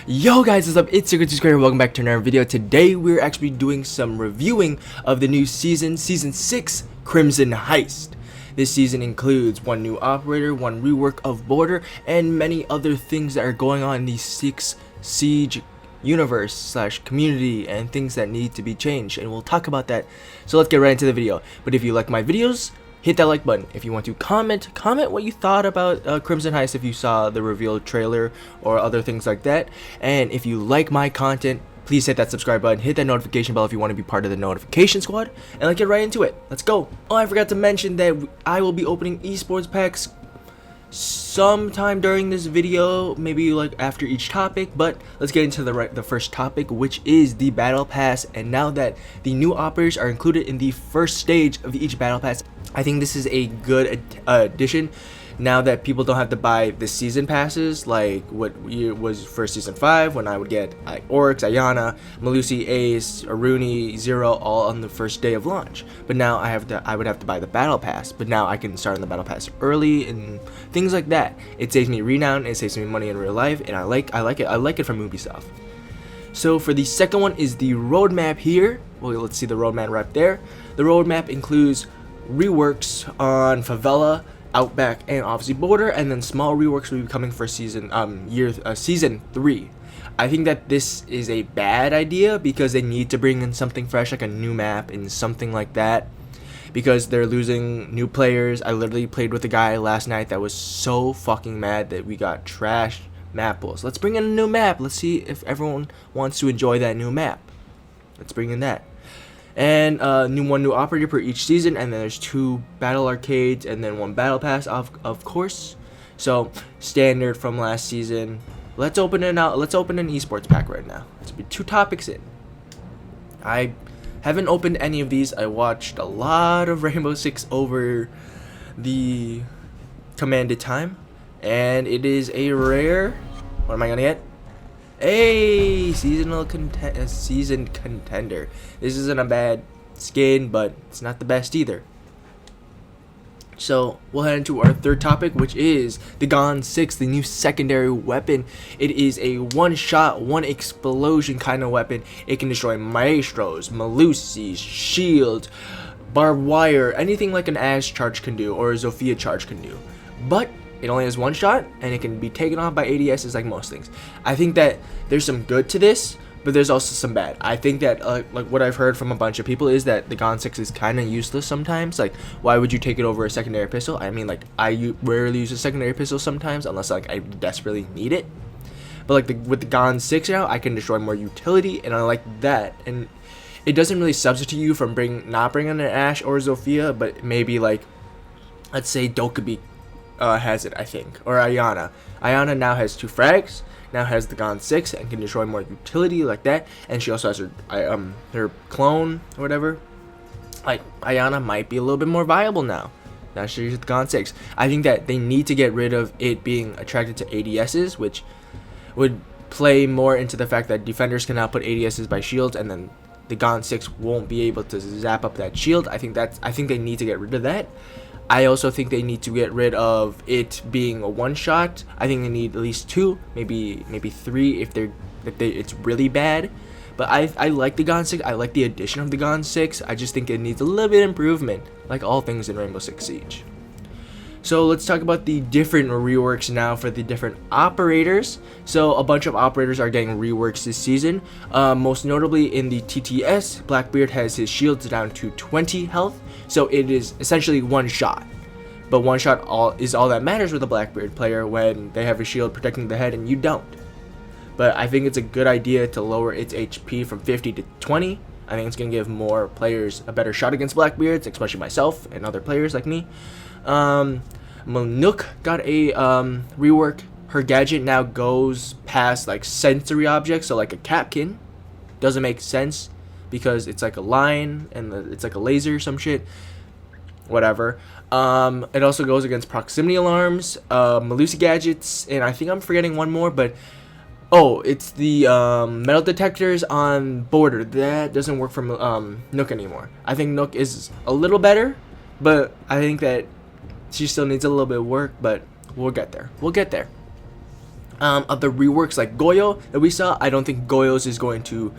Yo guys, what's up? It's Secret Square. Welcome back to another video. Today we're actually doing some reviewing of the new season 6, Crimson Heist. This season includes one new operator, one rework of border, and many other things that are going on in the 6 Siege universe slash community and things that need to be changed, and we'll talk about that. So let's get right into the video. But if you like my videos, hit that like button. If you want to comment what you thought about Crimson Heist, if you saw the reveal trailer or other things like that. And if you like my content, please hit that subscribe button, hit that notification bell if you want to be part of the notification squad, and let's get right into it. Let's go. Oh, I forgot to mention that I will be opening esports packs sometime during this video, maybe like after each topic, but let's get into the first topic, which is the battle pass. And now that the new operators are included in the first stage of each battle pass, I think this is a good addition. Now that people don't have to buy the season passes like what was for season 5, when I would get Oryx, Ayana, Malusi, Ace, Aruni, Zero all on the first day of launch. But now I would have to buy the battle pass. But now I can start on the battle pass early and things like that. It saves me renown, it saves me money in real life, and I like it. I like it from Ubisoft. So for the second one is the roadmap here. Well, let's see the roadmap right there. The roadmap includes reworks on Favela, Outback, and obviously Border, and then small reworks will be coming for season 3. I think that this is a bad idea because they need to bring in something fresh, like a new map and something like that, because they're losing new players. I literally played with a guy last night that was so fucking mad that we got trashed map pools. Let's bring in a new map. Let's see if everyone wants to enjoy that new map. Let's bring in that. And one new operator per each season, and then there's 2 battle arcades, and then 1 battle pass, of course. So standard from last season. Let's open it out. Let's open an esports pack right now. Let's be 2 topics in. I haven't opened any of these. I watched a lot of Rainbow Six over the commanded time, and it is a rare. What am I gonna get? A seasoned contender. This isn't a bad skin, but it's not the best either. So we'll head into our third topic, which is the Gon 6, the new secondary weapon. It is a one-shot, one explosion kind of weapon. It can destroy maestros, Malusis, shield, barbed wire, anything like an Ashe charge can do or a Zofia charge can do. But it only has 1 shot, and it can be taken off by ADSs like most things. I think that there's some good to this, but there's also some bad. I think that like what I've heard from a bunch of people is that the Gon 6 is kind of useless sometimes. Like, why would you take it over a secondary pistol? I mean, like, I rarely use a secondary pistol sometimes unless like I desperately need it. But like with the Gon 6 now, I can destroy more utility, and I like that. And it doesn't really substitute you from not bringing an Ashe or Zofia, but maybe like, let's say Dokkaebi has it, I think, or Ayana. Ayana now has 2 frags, now has the Gon 6, and can destroy more utility like that. And she also has her clone or whatever. Like, Ayana might be a little bit more viable now. Now she's the Gon 6. I think that they need to get rid of it being attracted to ADSs, which would play more into the fact that defenders cannot put ADSs by shields, and then the Gon 6 won't be able to zap up that shield. I think they need to get rid of that. I also think they need to get rid of it being a one-shot. I think they need at least 2, maybe 3 if it's really bad. But I like the Gon 6. I like the addition of the Gon 6. I just think it needs a little bit of improvement, like all things in Rainbow Six Siege. So let's talk about the different reworks now for the different operators. So a bunch of operators are getting reworks this season. Most notably in the TTS, Blackbeard has his shields down to 20 health. So it is essentially 1 shot. But 1 shot is all that matters with a Blackbeard player when they have a shield protecting the head and you don't. But I think it's a good idea to lower its HP from 50 to 20. I think it's going to give more players a better shot against Blackbeards, especially myself and other players like me. Nook got a rework. Her gadget now goes past like sensory objects, so like a Capkin. Doesn't make sense because it's like a line and it's like a laser or some shit. Whatever. It also goes against proximity alarms, Malusi gadgets, and I think I'm forgetting one more, but oh, it's the metal detectors on border. That doesn't work for Nook anymore. I think Nook is a little better, but I think that she still needs a little bit of work, but we'll get there. Other reworks like Goyo that we saw, I don't think Goyo's is going to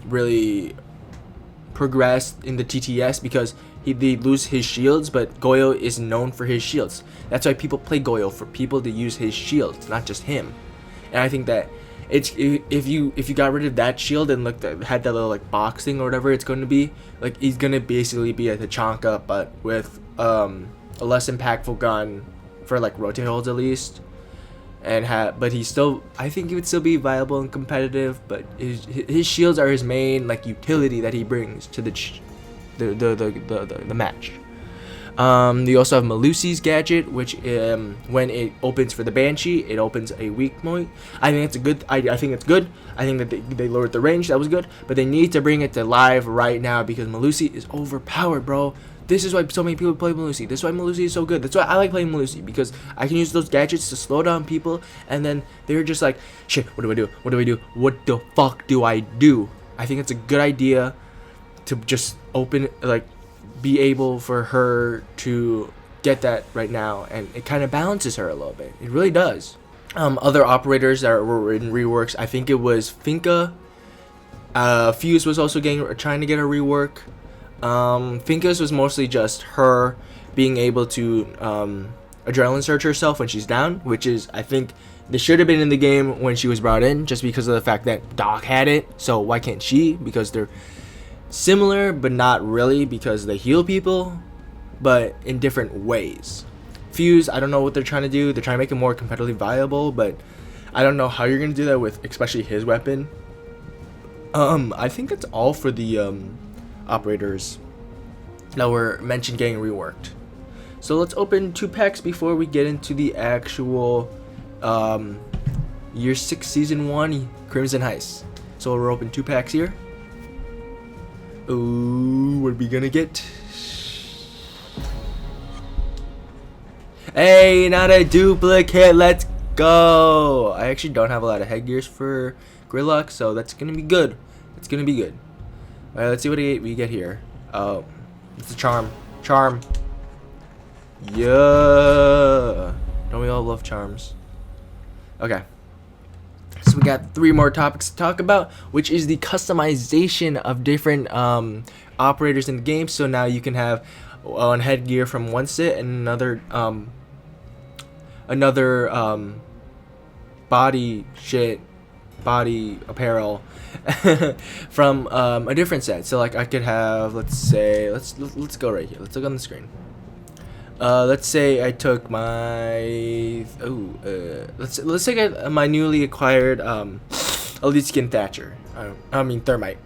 really progress in the TTS because they lose his shields, but Goyo is known for his shields. That's why people play Goyo, for people to use his shields, not just him. And I think that it's if you got rid of that shield and had that little like box thing or whatever it's going to be, like he's gonna basically be a Tachanka but with a less impactful gun for like rotate holds at least. But he still, I think he would still be viable and competitive, but his shields are his main like utility that he brings to the match. You also have Melusi's gadget, which when it opens for the Banshee, it opens a weak point. I think it's a good. I think it's good. I think that they lowered the range. That was good, but they need to bring it to live right now because Melusi is overpowered, bro. This is why so many people play Melusi. This is why Melusi is so good. That's why I like playing Melusi, because I can use those gadgets to slow down people, and then they're just like, shit, what do I do? What do I do? What the fuck do I do? I think it's a good idea to just open, like, be able for her to get that right now, and it kind of balances her a little bit. It really does. Other operators that were in reworks, I think it was Finka. Fuse was also trying to get a rework. Finka's was mostly just her being able to adrenaline surge herself when she's down, which is, I think, this should have been in the game when she was brought in, just because of the fact that Doc had it. So why can't she? Because they're similar, but not really, because they heal people, but in different ways. Fuse, I don't know what they're trying to do. They're trying to make it more competitively viable, but I don't know how you're going to do that with especially his weapon. I think that's all for the operators that were mentioned getting reworked. So let's open 2 packs before we get into the actual Year 6 Season 1 Crimson Heist. So we'll open 2 packs here. Ooh, what are we gonna get? Hey, not a duplicate, let's go! I actually don't have a lot of headgears for Gridlock, so that's gonna be good. It's gonna be good. Alright, let's see what we get here. Oh, it's a charm. Charm. Yeah. Don't we all love charms? Okay. So we got 3 more topics to talk about, which is the customization of different operators in the game. So now you can have one headgear from one set and another body apparel from a different set. So like I could have, let's say, let's go right here. Let's look on the screen. Let's say I took my let's take my newly acquired Elite Skin Thatcher. I mean Thermite.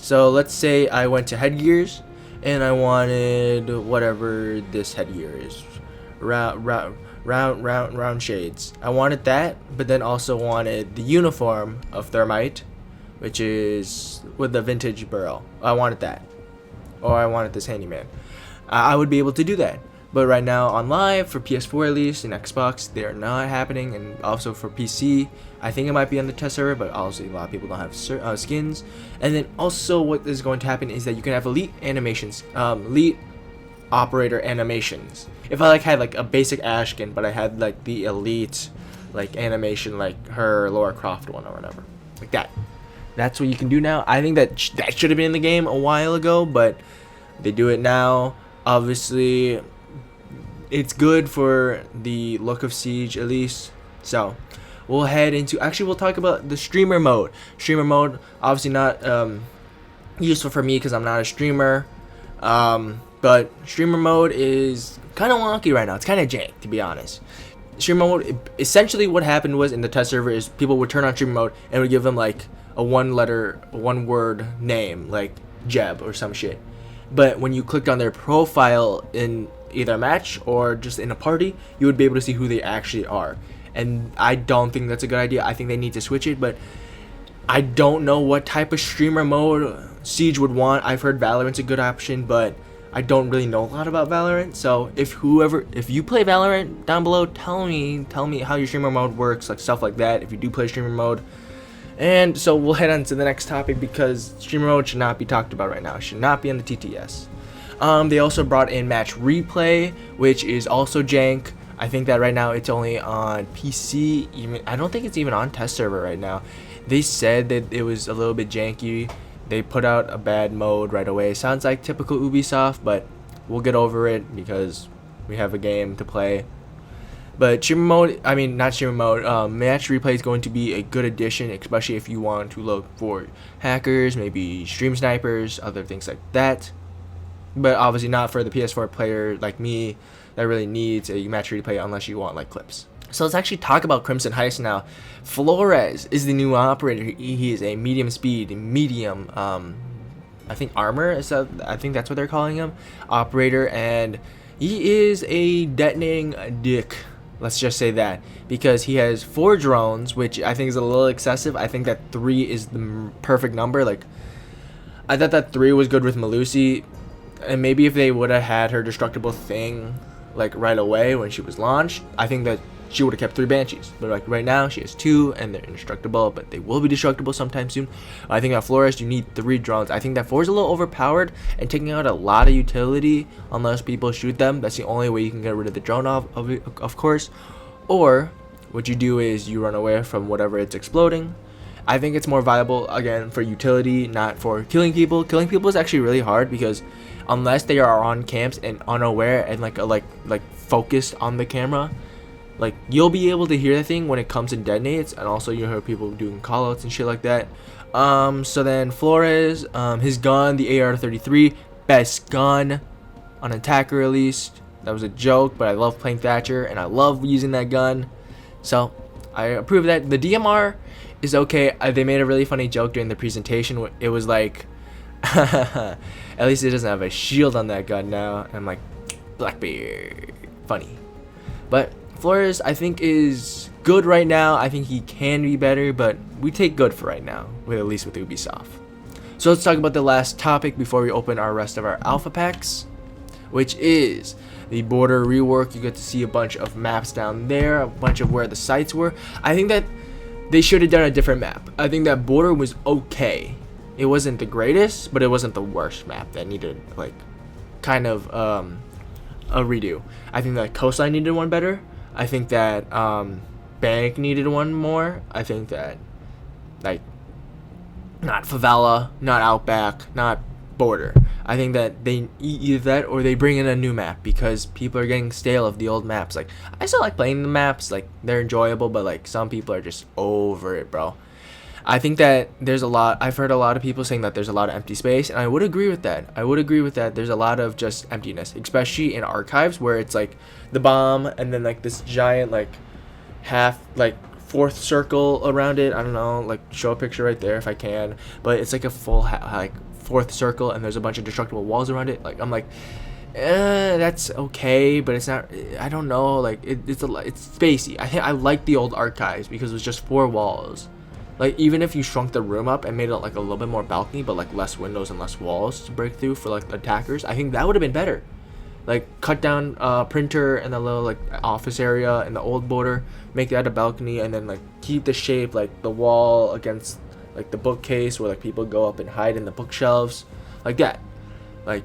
So let's say I went to headgears and I wanted whatever this headgear is, round shades. I wanted that, but then also wanted the uniform of Thermite, which is with the vintage burrow. I wanted that, or I wanted this handyman. I would be able to do that. But right now on live, for PS4 at least, and Xbox, they are not happening, and also for PC, I think it might be on the test server, but obviously a lot of people don't have skins. And then also what is going to happen is that you can have elite animations, elite operator animations. If I had a basic Ash skin, but I had the elite animation, like her Lara Croft one or whatever, like that. That's what you can do now. I think that should have been in the game a while ago, but they do it now. Obviously, it's good for the look of Siege at least. So we'll head into, actually we'll talk about the streamer mode. Streamer mode, obviously not useful for me because I'm not a streamer, but streamer mode is kind of wonky right now. It's kind of jank, to be honest. Streamer mode, essentially what happened was in the test server is people would turn on streamer mode and would give them a one word name, like Jeb or some shit. But when you clicked on their profile in either a match or just in a party, you would be able to see who they actually are. And I don't think that's a good idea. I think they need to switch it, but I don't know what type of streamer mode Siege would want. I've heard Valorant's a good option, but I don't really know a lot about Valorant. So if you play Valorant down below, tell me how your streamer mode works, stuff like that, if you do play streamer mode. And so we'll head on to the next topic, because streamer mode should not be talked about right now. It should not be on the TTS. They also brought in match replay, which is also jank. I think that right now it's only on PC. Even I don't think it's even on test server right now. They said that it was a little bit janky. They put out a bad mode right away. Sounds like typical Ubisoft, but we'll get over it because we have a game to play. But streamer mode, I mean not streamer mode, match replay is going to be a good addition, especially if you want to look for hackers, maybe stream snipers, other things like that. But obviously not for the PS4 player like me that really needs a match replay unless you want like clips. So let's actually talk about Crimson Heist now. Flores is the new operator. He is a medium speed, medium, I think armor. I think that's what they're calling him, operator, and he is a detonating dick. Let's just say that, because he has 4 drones, which I think is a little excessive. I think that 3 is the perfect number. Like, I thought that 3 was good with Malusi, and maybe if they would have had her destructible thing like right away when she was launched, I think that she would have kept 3 Banshees. But like right now, she has 2, and they're indestructible, but they will be destructible sometime soon. I think at Flores, you need 3 drones. I think that 4 is a little overpowered and taking out a lot of utility unless people shoot them. That's the only way you can get rid of the drone of course. Or what you do is you run away from whatever it's exploding. I think it's more viable again for utility, not for killing people. Killing people is actually really hard because unless they are on camps and unaware and like focused on the camera, like you'll be able to hear the thing when it comes and detonates, and also you hear people doing callouts and shit like that. So then Flores, his gun, the AR-33, best gun on attacker released. That was a joke, but I love playing Thatcher and I love using that gun, so I approve of that. The DMR is okay. They made a really funny joke during the presentation. It was like, at least it doesn't have a shield on that gun now. And I'm like, Blackbeard, funny. But Flores, I think, is good right now. I think he can be better, but we take good for right now, at least with Ubisoft. So let's talk about the last topic before we open our rest of our alpha packs, which is the border rework. You get to see a bunch of maps down there, a bunch of where the sites were. I think that they should have done a different map. I think that border was okay. It wasn't the greatest, but it wasn't the worst map that needed like kind of a redo. I think that coastline needed one better. I think that bank needed one more. I think that like not favela, not outback, not border. I think that they either that or they bring in a new map because people are getting stale of the old maps. Like I still like playing the maps, like they're enjoyable, but like some people are just over it, bro. I think that there's a lot, I've heard a lot of people saying that there's a lot of empty space, and I would agree with that. There's a lot of just emptiness, especially in archives where it's like the bomb and then like this giant like half like fourth circle around it. I don't know, like show a picture right there if I can, but it's like a full like fourth circle and there's a bunch of destructible walls around it. Like I'm like, that's okay, but it's not. I don't know. Like it's spacey. I like the old archives because it was just 4 walls. Like even if you shrunk the room up and made it like a little bit more balcony, but like less windows and less walls to break through for like attackers, I think that would have been better. Like cut down printer and the little like office area in the old border, make that a balcony, and then like keep the shape like the wall against like the bookcase where like people go up and hide in the bookshelves, like that. Like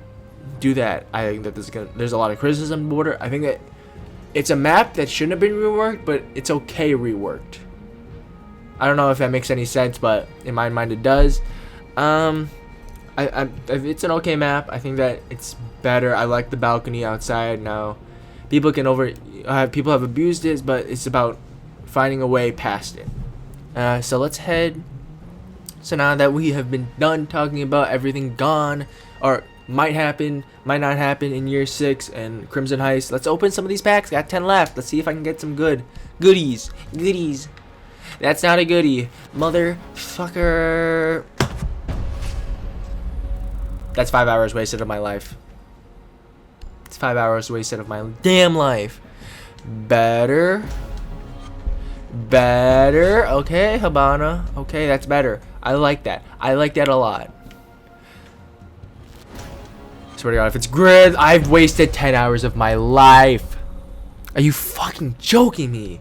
do that. I think that there's a lot of criticism in border. I think that it's a map that shouldn't have been reworked, but it's okay reworked. I don't know if that makes any sense, but in my mind it does. It's an okay map. I think that it's better. I like the balcony outside now. People have abused it, but it's about finding a way past it. So let's head. So now that we have been done talking about everything gone or might happen, might not happen in year 6 and Crimson Heist, let's open some of these packs. Got 10 left. Let's see if I can get some goodies. That's not a goodie, motherfucker. That's 5 hours wasted of my life. It's 5 hours wasted of my damn life. Better. Okay, Habana. Okay, that's better. I like that. I like that a lot. Swear to God, if it's grid, I've wasted 10 hours of my life. Are you fucking joking me?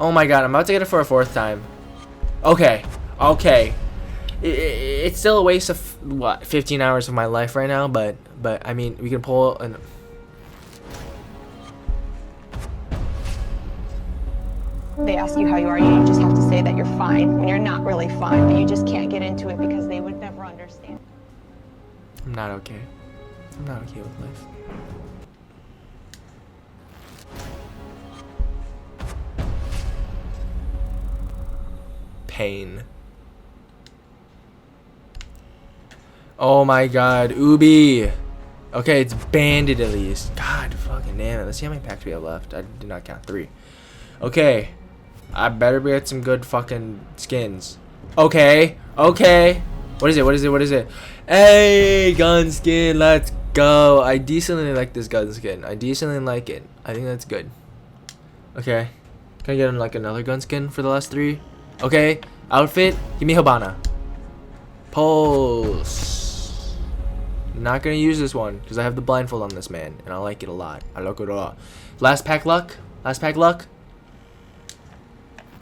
Oh my God, I'm about to get it for a 4th time. Okay. It's still a waste of what, 15 hours of my life right now, but I mean, we can pull an they ask you how you are, you just have to say that you're fine when you're not really fine, but you just can't get into it because they would never understand. I'm not okay. I'm not okay with life. Pain. Oh my god, Ubi. Okay, it's banded at least. God fucking damn it. Let's see how many packs we have left. I did not count 3. Okay. I better get some good fucking skins. Okay. Okay. What is it? What is it? What is it? Hey, gun skin. Let's go. I decently like this gun skin. I decently like it. I think that's good. Okay. Can I get like another gun skin for the last 3? Okay. Outfit. Give me Habana. Pulse. Not gonna use this one because I have the blindfold on this man and I like it a lot. I like it a lot. Last pack luck. Last pack luck.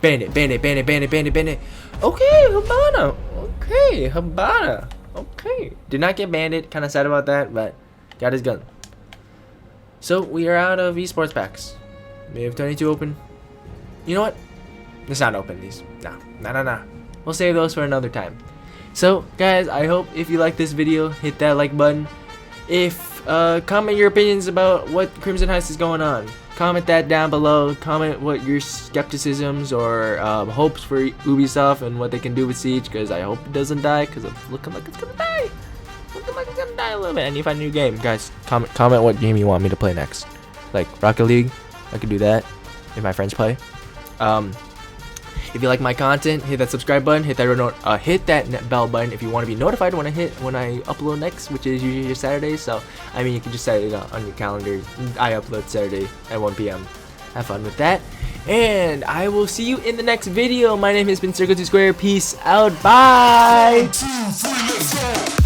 Bandit, bandit, bandit, bandit, bandit, bandit. Okay, Habana. Okay, Habana. Okay. Did not get bandit. Kind of sad about that, but got his gun. So we are out of esports packs. We have 22 open. You know what? Let's not open these. Nah. We'll save those for another time. So guys, I hope if you like this video, hit that like button. If comment your opinions about what Crimson Heist is going on. Comment that down below. Comment what your skepticisms or hopes for Ubisoft and what they can do with Siege, because I hope it doesn't die, because it's looking like it's gonna die. Looking like it's gonna die a little bit. I need to find a new game. Guys, comment what game you want me to play next. Like Rocket League, I could do that if my friends play. If you like my content, hit that subscribe button, hit that bell button if you want to be notified when I upload next, which is usually Saturdays. So I mean, you can just set it on your calendar. I upload Saturday at 1 p.m. Have fun with that, and I will see you in the next video. My name has been Circle 2 Square. Peace out. Bye. 1, 2, 3, let's go.